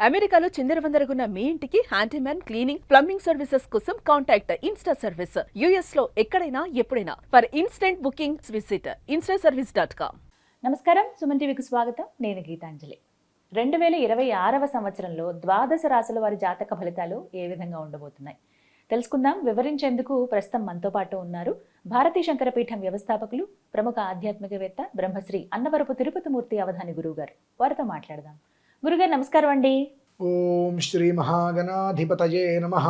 అమెరికాలో చిందరవందరగున్న మీ ఇంటికి handyman cleaning plumbing services కోసం కాంటాక్ట్ ఇన్స్టా సర్వీస్. యుఎస్ లో ఎక్కడైనా ఎప్పుడైనా for instant booking visit instaservice.com. నమస్కారం, సుమన్ టీవీకి స్వాగతం. నేను గీతాంజలి. 2026వ సంవత్సరంలో ద్వాదశ రాశుల వారి జాతక ఫలితాలు ఏ విధంగా ఉండబోతున్నాయి తెలుసుకుందాం. వివరించేందుకు ప్రస్తుతం మనతో పాటు ఉన్నారు భారతీ శంకరపీఠం వ్యవస్థాపకులు, ప్రముఖ ఆధ్యాత్మికవేత్త బ్రహ్మశ్రీ అన్నవరపు తిరుపతిమూర్తి అవధాని గురువు గారు. వారితో మాట్లాడదాం. గురుగారు నమస్కారం అండి. ఓం శ్రీ మహాగణాధిపతయే నమః.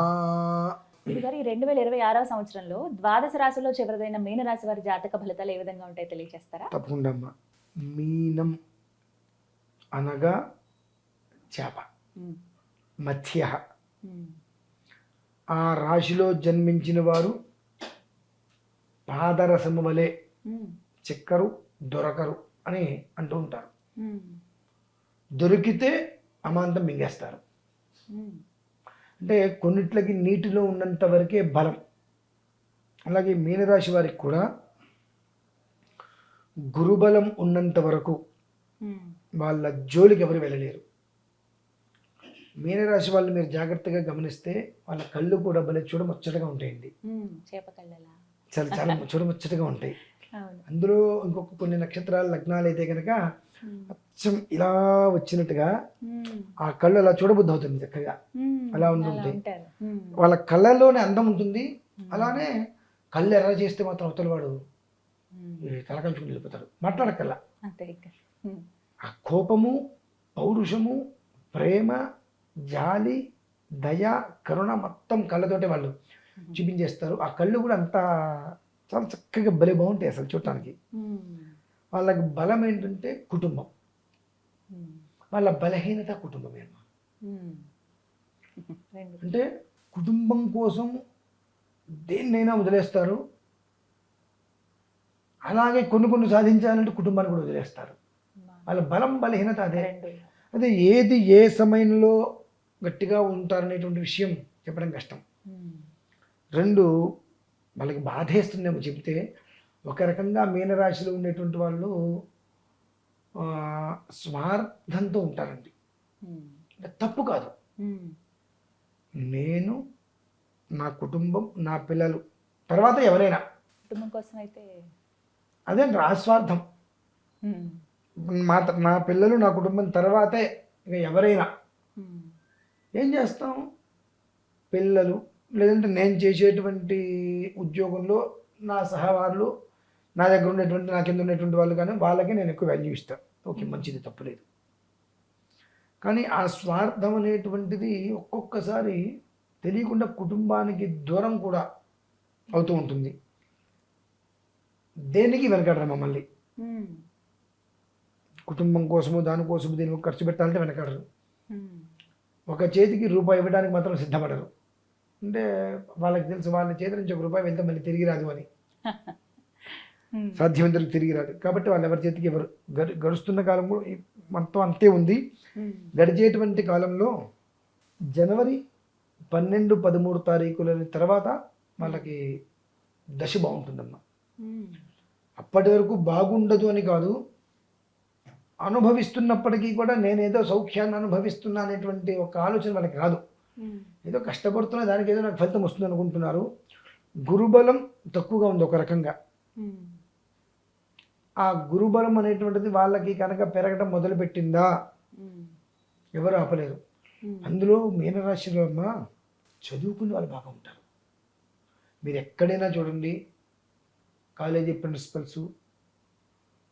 గురుగారు, ఈ 2026వ సంవత్సరంలో ద్వాదశ రాశుల్లో చివరిదైన మీనరాశి వారి జాతక ఫలితాలు ఏ విధంగా ఉంటాయో తెలియజేస్తారా? తప్పకుండా అమ్మా. మీనం అనగా చేప, మత్స్య. ఆ రాశిలో జన్మించిన వారు పాదరసము వలె చిక్కరు, దొరకరు అని అంటూ ఉంటారు. దొరికితే అమాంతం మింగేస్తారు. అంటే కొన్నిట్లకి నీటిలో ఉన్నంత వరకే బలం. అలాగే మీనరాశి వారికి కూడా గురుబలం ఉన్నంత వరకు వాళ్ళ జోలికి ఎవరు వెళ్ళలేరు. మీనరాశి వాళ్ళు మీరు జాగ్రత్తగా గమనిస్తే వాళ్ళ కళ్ళు కూడా భలే చూడముచ్చటగా ఉంటాయండి. చాలా చాలా చూడముచ్చటగా ఉంటాయి. అందులో ఇంకొక కొన్ని నక్షత్రాల లగ్నాలు అయితే కనుక అచ్చం ఇలా వచ్చినట్టుగా ఆ కళ్ళు అలా చూడబుద్ధి అవుతుంది. చక్కగా అలా ఉంటుంటాయి. వాళ్ళ కళ్ళల్లోనే అందం ఉంటుంది. అలానే కళ్ళు ఎర్ర చేస్తే మాత్రం అవతల వాడు తలకంచుకుని వెళ్ళిపోతాడు, మాట్లాడకల్లా. ఆ కోపము, పౌరుషము, ప్రేమ, జాలి, దయ, కరుణ మొత్తం కళ్ళతోటే వాళ్ళు చూపించేస్తారు. ఆ కళ్ళు కూడా అంత చాలా చక్కగా భలే బాగుంటాయి అసలు చూడటానికి. వాళ్ళకి బలం ఏంటంటే కుటుంబం, వాళ్ళ బలహీనత కుటుంబమే అమ్మా. అంటే కుటుంబం కోసం దేన్నైనా వదిలేస్తారు. అలాగే కొన్ని సాధించాలంటే కుటుంబాన్ని కూడా వదిలేస్తారు. వాళ్ళ బలం బలహీనత అదే. అదే ఏది ఏ సమయంలో గట్టిగా ఉంటారనేటువంటి విషయం చెప్పడం కష్టం. రెండు, వాళ్ళకి బాధేస్తుందేమో చెప్తే. ఒక రకంగా మీనరాశిలో ఉండేటువంటి వాళ్ళు స్వార్థంతో ఉంటారండి. తప్పు కాదు. నేను, నా కుటుంబం, నా పిల్లలు, తర్వాత ఎవరైనా కుటుంబం కోసం అయితే అదే ఆస్వార్థం. నా పిల్లలు, నా కుటుంబం తర్వాతే ఇక ఎవరైనా. ఏం చేస్తాం? పిల్లలు, లేదంటే నేను చేసేటువంటి ఉద్యోగంలో నా సహవారులు, నా దగ్గర ఉండేటువంటి, నా కింద ఉండేటువంటి వాళ్ళు, కానీ వాళ్ళకి నేను ఎక్కువ వాల్యూ ఇస్తాను. ఓకే, మంచిది, తప్పులేదు. కానీ ఆ స్వార్థం అనేటువంటిది ఒక్కొక్కసారి తెలియకుండా కుటుంబానికి దూరం కూడా అవుతూ ఉంటుంది. దేనికి వెనకాడరు మమ్మల్ని. కుటుంబం కోసము, దానికోసము, దీనికి ఖర్చు పెట్టాలంటే వెనకాడరు. ఒక చేతికి రూపాయి ఇవ్వడానికి మాత్రం సిద్ధపడరు. అంటే వాళ్ళకి తెలుసు, వాళ్ళ చేతి నుంచి ₹1 వెళ్తే మళ్ళీ తిరిగి రాదు అని. సాధ్యమంతరకు తిరిగి రాదు. కాబట్టి వాళ్ళు ఎవరి చేతికి ఎవరు. గడుస్తున్న కాలం కూడా మొత్తం అంతే ఉంది. గడిచేటువంటి కాలంలో జనవరి 12, 13 తారీఖుల తర్వాత వాళ్ళకి దశ బాగుంటుందమ్మా. అప్పటి వరకు బాగుండదు అని కాదు, అనుభవిస్తున్నప్పటికీ కూడా నేనేదో సౌఖ్యాన్ని అనుభవిస్తున్నా అనేటువంటి ఒక ఆలోచన వాళ్ళకి రాదు. ఏదో కష్టపడుతున్నా, దానికి ఏదో నాకు ఫలితం వస్తుంది అనుకుంటున్నారు. గురుబలం తక్కువగా ఉంది ఒక రకంగా. ఆ గురుబలం అనేటువంటిది వాళ్ళకి కనుక పెరగడం మొదలుపెట్టిందా ఎవరు ఆపలేరు. అందులో మీనరాశిలో అమ్మ చదువుకునే వాళ్ళు బాగా ఉంటారు. మీరు ఎక్కడైనా చూడండి, కాలేజీ ప్రిన్సిపల్స్,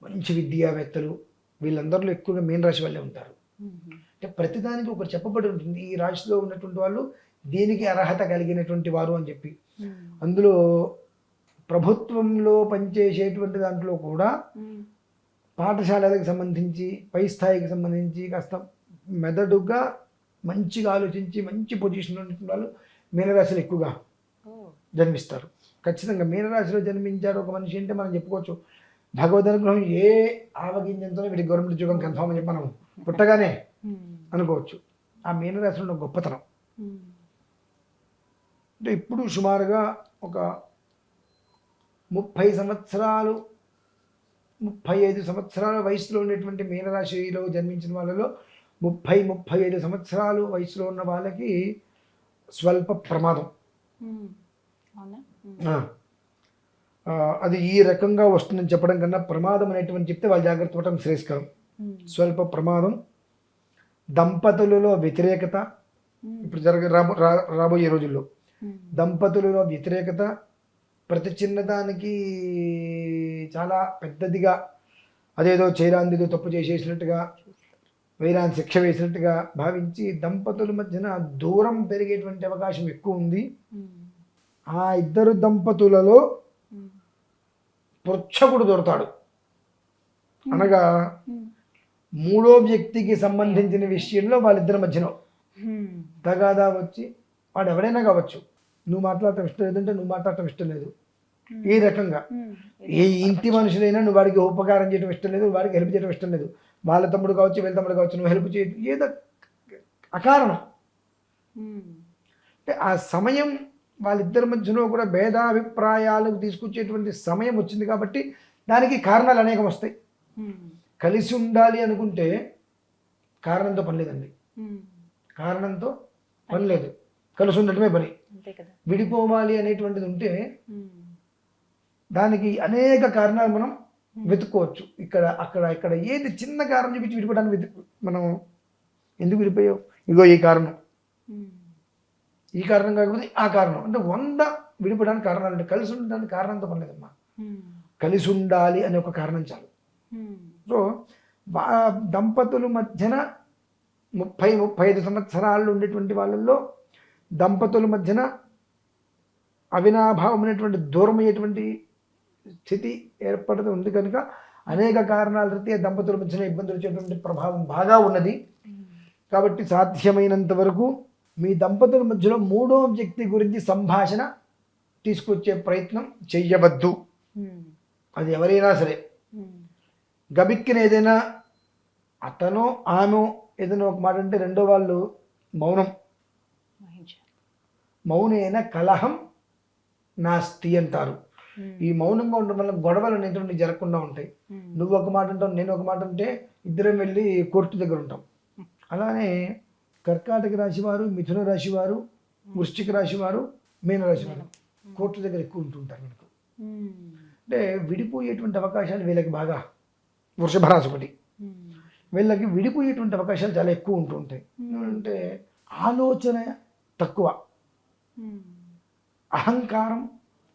మంచి విద్యావేత్తలు, వీళ్ళందరిలో ఎక్కువగా మీనరాశి వాళ్ళే ఉంటారు. అంటే ప్రతిదానికి ఒకటి చెప్పబడి ఉంటుంది, ఈ రాశిలో ఉన్నటువంటి వాళ్ళు దీనికి అర్హత కలిగినటువంటి వారు అని చెప్పి. అందులో ప్రభుత్వంలో పనిచేసేటువంటి దాంట్లో కూడా పాఠశాలలకు సంబంధించి, పై స్థాయికి సంబంధించి కాస్త మెదడుగా మంచిగా ఆలోచించి మంచి పొజిషన్లో ఉన్నటువంటి వాళ్ళు మీనరాశిలో ఎక్కువగా జన్మిస్తారు. ఖచ్చితంగా మీనరాశిలో జన్మించారు ఒక మనిషి అంటే మనం చెప్పుకోవచ్చు, భగవద్ అనుగ్రహం ఏ ఆవగింజంతో వీటి గవర్నమెంట్ ఉద్యోగం కన్ఫామ్ అని చెప్పి మనం పుట్టగానే అనుకోవచ్చు. ఆ మీనరాశిలో ఉన్న గొప్పతనం అంటే ఇప్పుడు సుమారుగా ఒక 30 సంవత్సరాలు 35 సంవత్సరాల వయసులో ఉండేటువంటి మీనరాశిలో జన్మించిన వాళ్ళలో 30-35 సంవత్సరాలు వయసులో ఉన్న వాళ్ళకి స్వల్ప ప్రమాదం. అవునా? అది ఈ రకంగా వస్తుందని చెప్పడం కన్నా ప్రమాదం అనేటువంటి చెప్తే వాళ్ళు జాగ్రత్త పడటం శ్రేయస్కరం. స్వల్ప ప్రమాదం, దంపతులలో వ్యతిరేకత, ఇప్పుడు రాబోయే రోజుల్లో దంపతులలో వ్యతిరేకత, ప్రతి చిన్నదానికి చాలా పెద్దదిగా అదేదో చేయరాందిదో తప్పు చేసేసినట్టుగా, వేరాన్ని శిక్ష వేసినట్టుగా భావించి దంపతుల మధ్యన దూరం పెరిగేటువంటి అవకాశం ఎక్కువ ఉంది. ఆ ఇద్దరు దంపతులలో పృచ్ఛకుడు దొరుకుతాడు, అనగా మూడో వ్యక్తికి సంబంధించిన విషయంలో వాళ్ళిద్దరి మధ్యలో తగాదా వచ్చి, వాడు ఎవరైనా కావచ్చు, నువ్వు మాట్లాడటం ఇష్టం లేదంటే నువ్వు మాట్లాడటం ఇష్టం లేదు, ఈ రకంగా ఏ ఇంటి మనుషులైనా నువ్వు వాడికి ఉపకారం చేయడం ఇష్టం లేదు, వాడికి హెల్ప్ చేయడం ఇష్టం లేదు, వాళ్ళ తమ్ముడు కావచ్చు వీళ్ళ తమ్ముడు కావచ్చు, నువ్వు హెల్ప్ చేయడం ఏదో అకారణం. అంటే ఆ సమయం వాళ్ళిద్దరి మధ్యలో కూడా భేదాభిప్రాయాలకు తీసుకొచ్చేటువంటి సమయం వచ్చింది కాబట్టి దానికి కారణాలు అనేకం వస్తాయి. కలిసి ఉండాలి అనుకుంటే కారణంతో పని లేదండి, కారణంతో పని లేదు, కలిసి ఉండటమే పని. విడిపోవాలి అనేటువంటిది ఉంటే దానికి అనేక కారణాలు మనం వెతుక్కోవచ్చు. ఇక్కడ అక్కడ ఇక్కడ ఏది చిన్న కారణం చూపించి విడిపోవడానికి మనం ఎందుకు విడిపోయావు, ఇగో ఈ కారణం, ఈ కారణం కాకపోతే ఆ కారణం, అంటే 100 విడిపోవడానికి కారణాలు ఉంటాయి. కలిసి ఉండడానికి కారణంతో పని లేదమ్మా, కలిసి ఉండాలి అనే ఒక కారణం చాలు. సో దంపతుల మధ్యన 30-35 సంవత్సరాలు ఉండేటువంటి వాళ్ళల్లో దంపతుల మధ్యన అవినాభావమైనటువంటి దూరమయ్యేటువంటి స్థితి ఏర్పడుతూ ఉంది కనుక అనేక కారణాల రీత్యా దంపతుల మధ్యన ఇబ్బందులు వచ్చేటువంటి ప్రభావం బాగా ఉన్నది. కాబట్టి సాధ్యమైనంత వరకు మీ దంపతుల మధ్యలో మూడో వ్యక్తి గురించి సంభాషణ తీసుకొచ్చే ప్రయత్నం చెయ్యవద్దు. అది ఎవరైనా సరే గబిక్కిన ఏదైనా అతను ఆమె ఏదైనా ఒక మాట అంటే రెండో వాళ్ళు మౌనేన కలహం నాస్తి అంటారు. ఈ మౌనంగా ఉండడం వల్ల గొడవలు అనేటువంటి జరగకుండా ఉంటాయి. నువ్వు ఒక మాట ఉంటావు, నేను ఒక మాట ఉంటే ఇద్దరం వెళ్ళి కోర్టు దగ్గర ఉంటాం. అలానే కర్కాటక రాశి వారు, మిథున రాశి వారు, వృశ్చిక రాశి వారు, మీన రాశి వారు కోర్టు దగ్గర ఎక్కువ ఉంటుంటారు. మనకు అంటే విడిపోయేటువంటి అవకాశాలు వీళ్ళకి బాగా, వృషభ రాశి ఒకటి, వీళ్ళకి విడిపోయేటువంటి అవకాశాలు చాలా ఎక్కువ ఉంటూ ఉంటాయి. అంటే ఆలోచన తక్కువ, అహంకారం,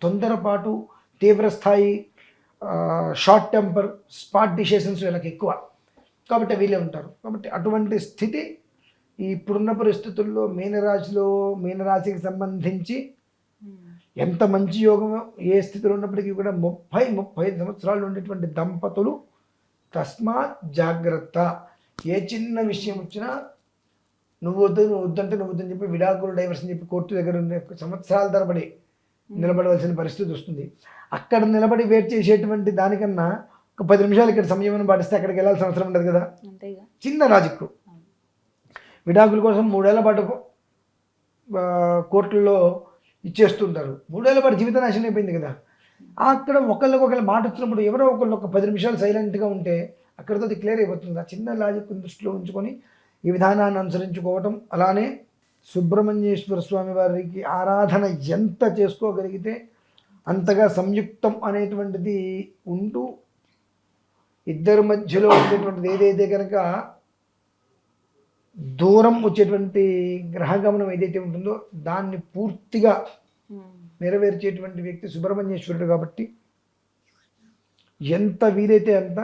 తొందరపాటు, తీవ్రస్థాయి, షార్ట్ టెంపర్, స్పాట్ డిసిషన్స్ వీళ్ళకి ఎక్కువ, కాబట్టి వీళ్ళే ఉంటారు. కాబట్టి అటువంటి స్థితి ఇప్పుడున్న పరిస్థితుల్లో మీనరాశికి సంబంధించి ఎంత మంచి యోగం ఏ స్థితిలో ఉన్నప్పటికీ కూడా 30-35 సంవత్సరాలు ఉండేటువంటి దంపతులు తస్మాత్ జాగ్రత్త. ఏ చిన్న విషయం వచ్చినా నువ్వు వద్దంటే నువ్వు వద్దని చెప్పి విడాకులు, డైవర్స్ అని చెప్పి కోర్టు దగ్గర ఉండే సంవత్సరాల తరబడి నిలబడవలసిన పరిస్థితి వస్తుంది. అక్కడ నిలబడి వెయిట్ చేసేటువంటి దానికన్నా ఒక 10 నిమిషాలు ఇక్కడ సంయమనం పాటిస్తే అక్కడికి వెళ్ళాల్సిన అవసరం ఉండదు కదా. చిన్న లాజిక్. విడాకుల కోసం 3 ఏళ్ల పాటు కోర్టుల్లో ఇచ్చేస్తుంటారు. 3 ఏళ్ల పాటు జీవిత నాశనం అయిపోయింది కదా. అక్కడ ఒకళ్ళు మాట వచ్చినప్పుడు ఎవరో ఒకళ్ళు ఒక 10 నిమిషాలు సైలెంట్గా ఉంటే అక్కడితో అది క్లియర్ అయిపోతుంది. ఆ చిన్న లాజిక్ దృష్టిలో ఉంచుకొని ఈ విధానాన్ని అనుసరించుకోవటం. అలానే సుబ్రహ్మణ్యేశ్వర స్వామి వారికి ఆరాధన ఎంత చేసుకోగలిగితే అంతగా సంయుక్తం అనేటువంటిది ఉంటూ ఇద్దరి మధ్యలో ఉండేటువంటిది ఏదైతే కనుక దూరం వచ్చేటువంటి గ్రహగమనం ఏదైతే ఉంటుందో దాన్ని పూర్తిగా నెరవేర్చేటువంటి వ్యక్తి సుబ్రహ్మణ్యేశ్వరుడు. కాబట్టి ఎంత వీలైతే అంత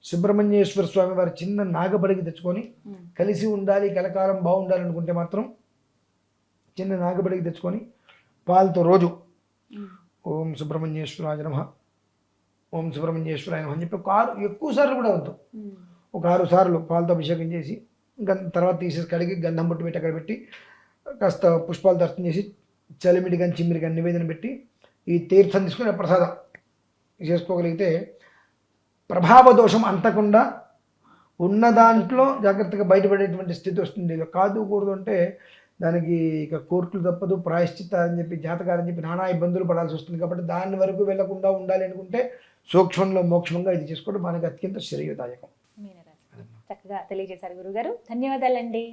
సుబ్రహ్మణ్యేశ్వర స్వామి వారి చిన్న నాగబడికి తెచ్చుకొని కలిసి ఉండాలి, కలకాలం బాగుండాలి అనుకుంటే మాత్రం చిన్న నాగబడికి తెచ్చుకొని పాలతో రోజు ఓం సుబ్రహ్మణ్యేశ్వరాయ నమః, ఓం సుబ్రహ్మణ్యేశ్వరాయ నమః అని చెప్పి ఎక్కువ సార్లు కూడా వద్దు, ఒక 6 సార్లు పాలతో అభిషేకం చేసి తర్వాత తీసేసి కడిగి గంధం బొట్టు పెట్టి అక్కడ పెట్టి కాస్త పుష్పాలు దర్శనం చేసి చలిమిడి కానీ చిమ్మిడి కానీ నివేదన పెట్టి ఈ తీర్థం తీసుకుని ప్రసాదం చేసుకోగలిగితే ప్రభావ దోషం అంతకుండా ఉన్న దాంట్లో జాగ్రత్తగా బయటపడేటువంటి స్థితి వస్తుంది. కాదు కూడదు అంటే దానికి ఇక కోర్టులు తప్పదు, ప్రాయశ్చిత్తాలు అని చెప్పి జాతకాలని చెప్పి నానా ఇబ్బందులు పడాల్సి వస్తుంది. కాబట్టి దాని వరకు వెళ్లకుండా ఉండాలి అనుకుంటే సూక్ష్మంలో మోక్షంగా ఇది చేసుకోవడం మనకి అత్యంత శ్రేయోదాయకం. చక్కగా తెలియజేశారు గురుగారు. ధన్యవాదాలండి.